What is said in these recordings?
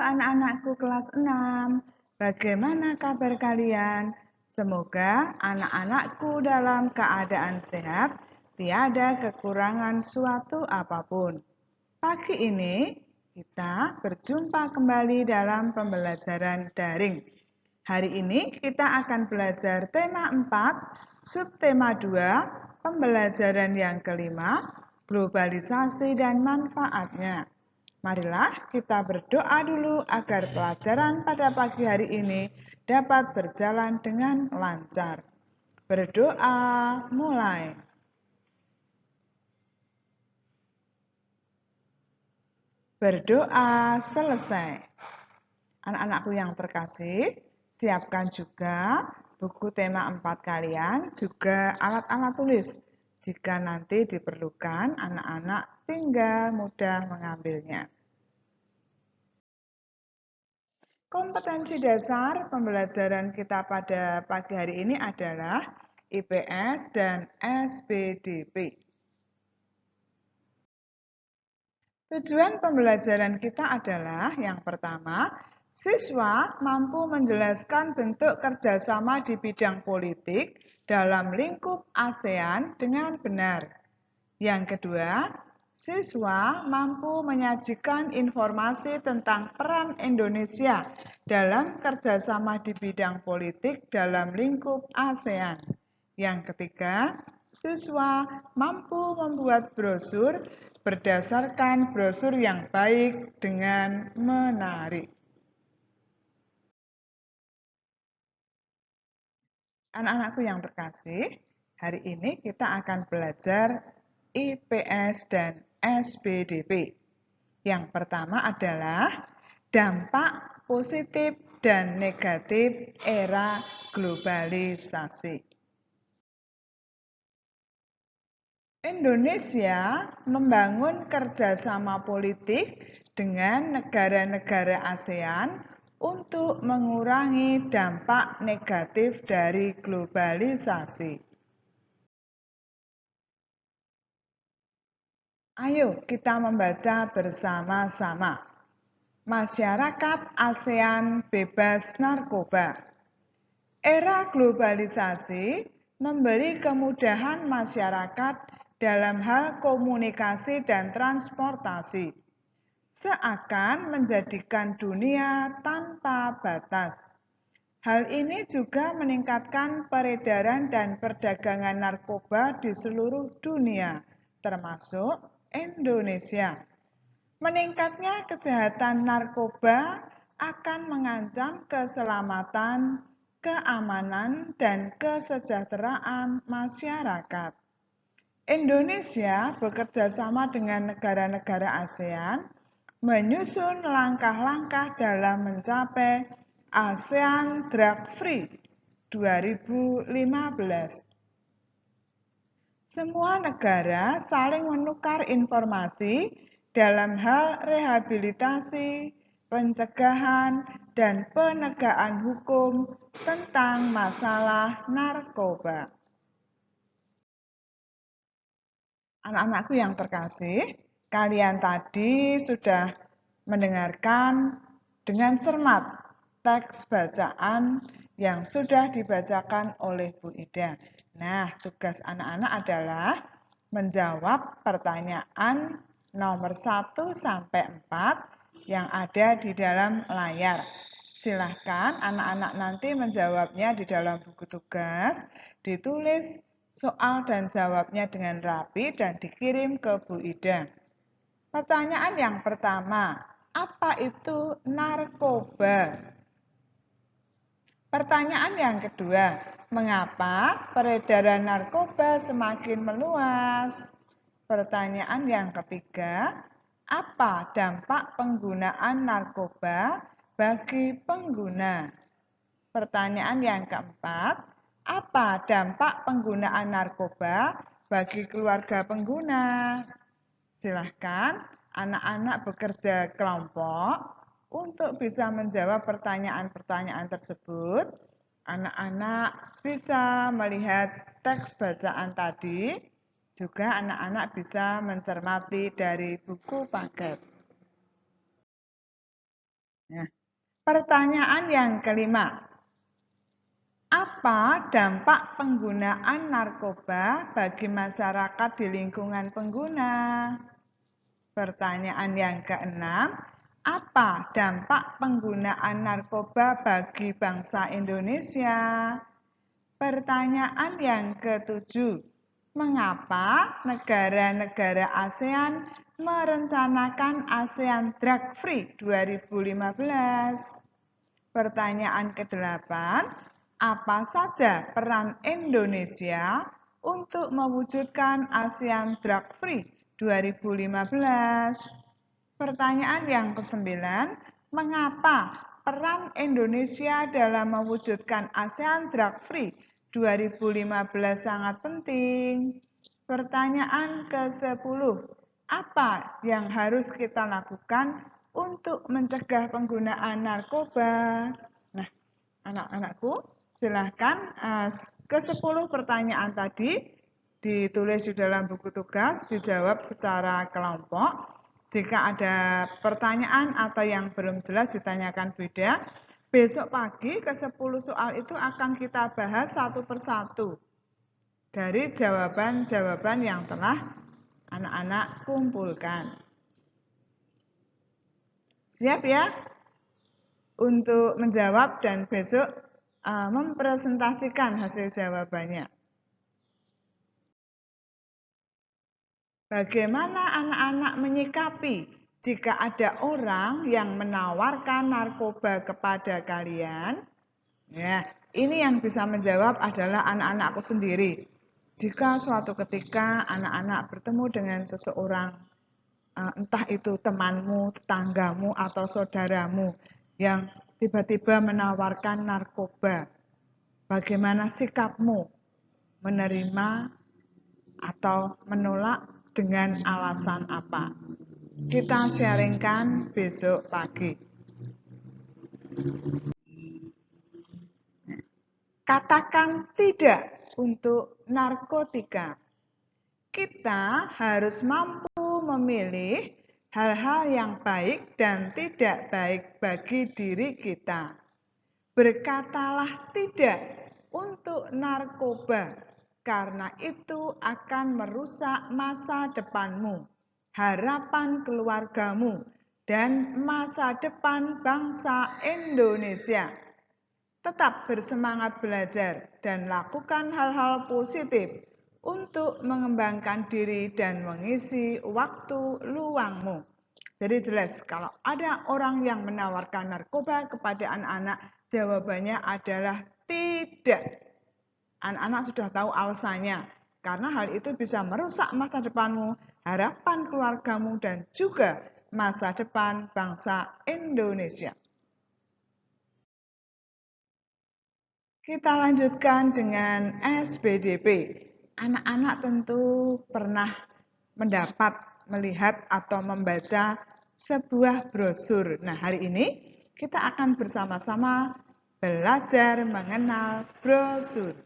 anak-anakku kelas 6. Bagaimana kabar kalian? Semoga anak-anakku dalam keadaan sehat, tiada kekurangan suatu apapun. Pagi ini kita berjumpa kembali dalam pembelajaran daring. Hari ini kita akan belajar tema 4, subtema 2, pembelajaran yang kelima, globalisasi dan manfaatnya. Marilah kita berdoa dulu agar pelajaran pada pagi hari ini dapat berjalan dengan lancar. Berdoa mulai. Berdoa selesai. Anak-anakku yang terkasih, siapkan juga buku tema 4 kalian, juga alat-alat tulis. Jika nanti diperlukan, anak-anak tinggal mudah mengambilnya. Kompetensi dasar pembelajaran kita pada pagi hari ini adalah IPS dan SPDP. Tujuan pembelajaran kita adalah yang pertama, siswa mampu menjelaskan bentuk kerjasama di bidang politik dalam lingkup ASEAN dengan benar. Yang kedua, siswa mampu menyajikan informasi tentang peran Indonesia dalam kerjasama di bidang politik dalam lingkup ASEAN. Yang ketiga, siswa mampu membuat brosur berdasarkan brosur yang baik dengan menarik. Anak-anakku yang terkasih, hari ini kita akan belajar IPS dan SPDP. Yang pertama adalah dampak positif dan negatif era globalisasi. Indonesia membangun kerjasama politik dengan negara-negara ASEAN untuk mengurangi dampak negatif dari globalisasi. Ayo kita membaca bersama-sama. Masyarakat ASEAN bebas narkoba. Era globalisasi memberi kemudahan masyarakat dalam hal komunikasi dan transportasi, seakan menjadikan dunia tanpa batas. Hal ini juga meningkatkan peredaran dan perdagangan narkoba di seluruh dunia, termasuk Indonesia. Meningkatnya kejahatan narkoba akan mengancam keselamatan, keamanan, dan kesejahteraan masyarakat. Indonesia bekerja sama dengan negara-negara ASEAN menyusun langkah-langkah dalam mencapai ASEAN Drug Free 2015. Semua negara saling menukar informasi dalam hal rehabilitasi, pencegahan, dan penegakan hukum tentang masalah narkoba. Anak-anakku yang terkasih, kalian tadi sudah mendengarkan dengan cermat teks bacaan yang sudah dibacakan oleh Bu Ida. Nah, tugas anak-anak adalah menjawab pertanyaan nomor 1 sampai 4 yang ada di dalam layar. Silahkan anak-anak nanti menjawabnya di dalam buku tugas, ditulis soal dan jawabnya dengan rapi dan dikirim ke Bu Ida. Pertanyaan yang pertama, apa itu narkoba? Pertanyaan yang kedua, mengapa peredaran narkoba semakin meluas? Pertanyaan yang ketiga, apa dampak penggunaan narkoba bagi pengguna? Pertanyaan yang keempat, apa dampak penggunaan narkoba bagi keluarga pengguna? Silahkan anak-anak bekerja kelompok untuk bisa menjawab pertanyaan-pertanyaan tersebut. Anak-anak bisa melihat teks bacaan tadi, juga anak-anak bisa mencermati dari buku paket. Nah, pertanyaan yang kelima. Apa dampak penggunaan narkoba bagi masyarakat di lingkungan pengguna? Pertanyaan yang keenam, apa dampak penggunaan narkoba bagi bangsa Indonesia? Pertanyaan yang ketujuh, mengapa negara-negara ASEAN merencanakan ASEAN Drug Free 2015? Pertanyaan kedelapan, apa saja peran Indonesia untuk mewujudkan ASEAN Drug Free 2015? Pertanyaan yang kesembilan, mengapa peran Indonesia dalam mewujudkan ASEAN Drug Free 2015 sangat penting? Pertanyaan ke-10, apa yang harus kita lakukan untuk mencegah penggunaan narkoba? Nah, anak-anakku, silahkan ke-10 pertanyaan tadi ditulis di dalam buku tugas, dijawab secara kelompok. Jika ada pertanyaan atau yang belum jelas ditanyakan beda, besok pagi ke-10 soal itu akan kita bahas satu persatu dari jawaban-jawaban yang telah anak-anak kumpulkan. Siap ya untuk menjawab dan besok mempresentasikan hasil jawabannya. Bagaimana anak-anak menyikapi jika ada orang yang menawarkan narkoba kepada kalian? Ya, ini yang bisa menjawab adalah anak-anakku sendiri. Jika suatu ketika anak-anak bertemu dengan seseorang, entah itu temanmu, tetanggamu, atau saudaramu yang tiba-tiba menawarkan narkoba, bagaimana sikapmu? Menerima atau menolak dengan alasan apa? Kita sharingkan besok pagi. Katakan tidak untuk narkotika. Kita harus mampu memilih hal-hal yang baik dan tidak baik bagi diri kita. Berkatalah tidak untuk narkoba, karena itu akan merusak masa depanmu, harapan keluargamu, dan masa depan bangsa Indonesia. Tetap bersemangat belajar dan lakukan hal-hal positif untuk mengembangkan diri dan mengisi waktu luangmu. Jadi jelas, kalau ada orang yang menawarkan narkoba kepada anak-anak, jawabannya adalah tidak. Anak-anak sudah tahu alasannya, karena hal itu bisa merusak masa depanmu, harapan keluargamu, dan juga masa depan bangsa Indonesia. Kita lanjutkan dengan SBDP. Anak-anak tentu pernah mendapat, melihat, atau membaca sebuah brosur. Nah, hari ini kita akan bersama-sama belajar mengenal brosur.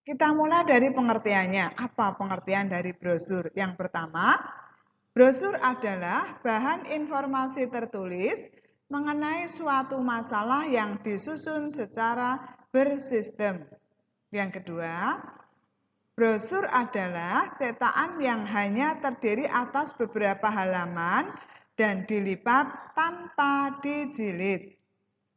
Kita mulai dari pengertiannya. Apa pengertian dari brosur? Yang pertama, brosur adalah bahan informasi tertulis mengenai suatu masalah yang disusun secara bersistem. Yang kedua, brosur adalah cetakan yang hanya terdiri atas beberapa halaman dan dilipat tanpa dijilid.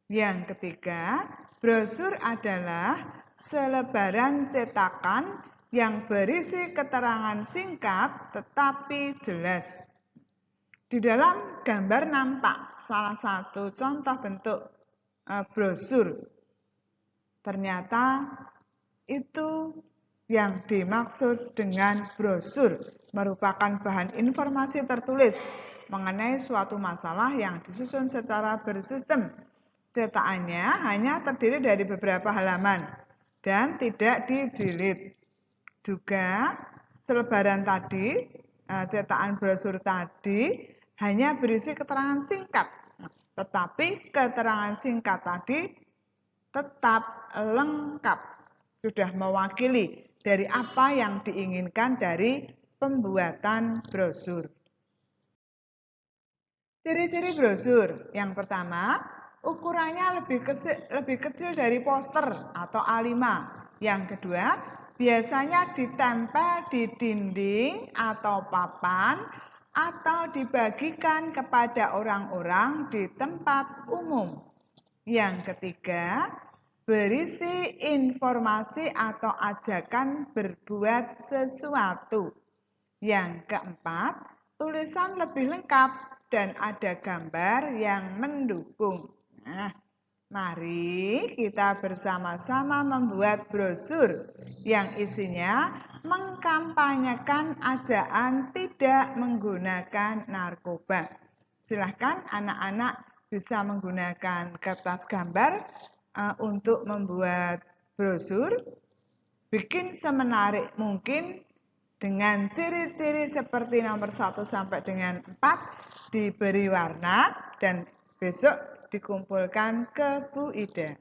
Yang ketiga, brosur adalah selebaran cetakan yang berisi keterangan singkat tetapi jelas. Di dalam gambar nampak salah satu contoh bentuk brosur. Ternyata itu yang dimaksud dengan brosur merupakan bahan informasi tertulis mengenai suatu masalah yang disusun secara bersistem. Cetakannya hanya terdiri dari beberapa halaman dan tidak dijilid. Juga selebaran tadi, cetakan brosur tadi hanya berisi keterangan singkat, tetapi keterangan singkat tadi tetap lengkap, sudah mewakili dari apa yang diinginkan dari pembuatan brosur. Ciri-ciri brosur. Yang pertama, ukurannya lebih kecil dari poster atau A5. Yang kedua, biasanya ditempel di dinding atau papan atau dibagikan kepada orang-orang di tempat umum. Yang ketiga, berisi informasi atau ajakan berbuat sesuatu. Yang keempat, tulisan lebih lengkap dan ada gambar yang mendukung. Nah, mari kita bersama-sama membuat brosur yang isinya mengkampanyekan ajakan tidak menggunakan narkoba. Silahkan anak-anak bisa menggunakan kertas gambar untuk membuat brosur. Bikin semenarik mungkin dengan ciri-ciri seperti nomor 1 sampai dengan 4 diberi warna dan besok dikumpulkan ke Bu Ida.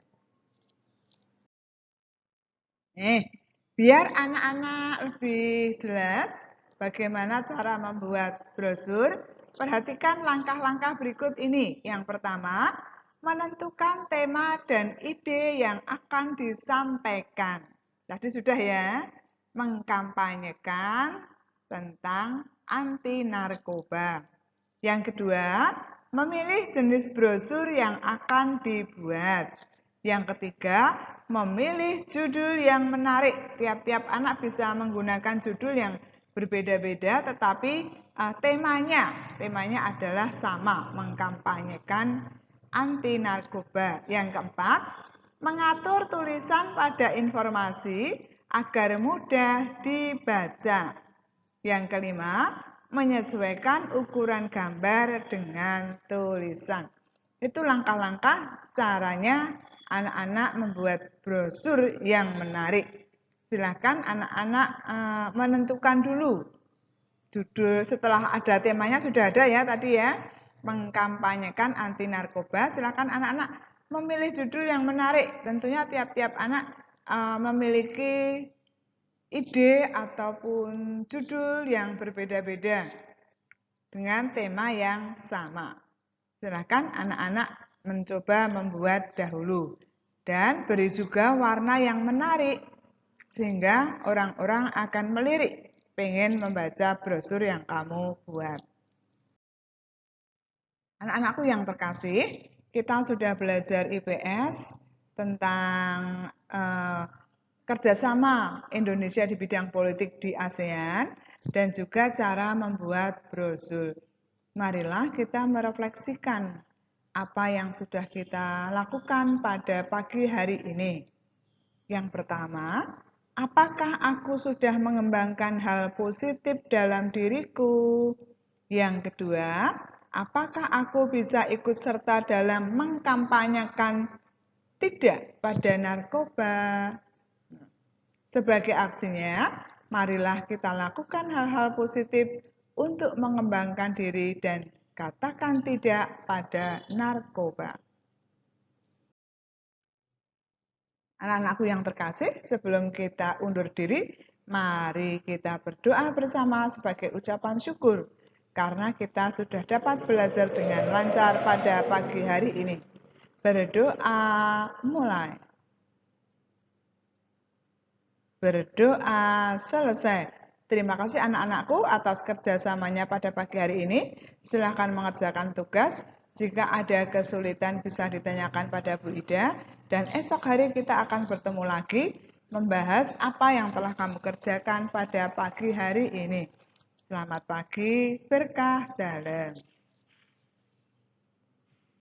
Biar anak-anak lebih jelas bagaimana cara membuat brosur, perhatikan langkah-langkah berikut ini. Yang pertama, menentukan tema dan ide yang akan disampaikan. Tadi sudah ya, mengkampanyekan tentang anti narkoba. Yang kedua, memilih jenis brosur yang akan dibuat. Yang ketiga, memilih judul yang menarik. Tiap-tiap anak bisa menggunakan judul yang berbeda-beda, tetapi temanya adalah sama, mengkampanyekan anti narkoba. Yang keempat, mengatur tulisan pada informasi agar mudah dibaca. Yang kelima, menyesuaikan ukuran gambar dengan tulisan. Itu langkah-langkah caranya anak-anak membuat brosur yang menarik. Silakan anak-anak menentukan dulu judul. Setelah ada temanya sudah ada ya tadi ya, mengkampanyekan anti narkoba. Silakan anak-anak memilih judul yang menarik. Tentunya tiap-tiap anak memiliki ide ataupun judul yang berbeda-beda dengan tema yang sama. Silakan anak-anak mencoba membuat dahulu dan beri juga warna yang menarik sehingga orang-orang akan melirik pengen membaca brosur yang kamu buat. Anak-anakku yang terkasih, kita sudah belajar IPS tentang kerjasama Indonesia di bidang politik di ASEAN dan juga cara membuat brosur. Marilah kita merefleksikan apa yang sudah kita lakukan pada pagi hari ini. Yang pertama, apakah aku sudah mengembangkan hal positif dalam diriku? Yang kedua, apakah aku bisa ikut serta dalam mengkampanyekan tidak pada narkoba? Sebagai aksinya, marilah kita lakukan hal-hal positif untuk mengembangkan diri dan katakan tidak pada narkoba. Anak-anakku yang terkasih, sebelum kita undur diri, mari kita berdoa bersama sebagai ucapan syukur karena kita sudah dapat belajar dengan lancar pada pagi hari ini. Berdoa mulai. Berdoa selesai. Terima kasih anak-anakku atas kerjasamanya pada pagi hari ini. Silahkan mengerjakan tugas. Jika ada kesulitan bisa ditanyakan pada Bu Ida. Dan esok hari kita akan bertemu lagi membahas apa yang telah kamu kerjakan pada pagi hari ini. Selamat pagi, berkah dalam.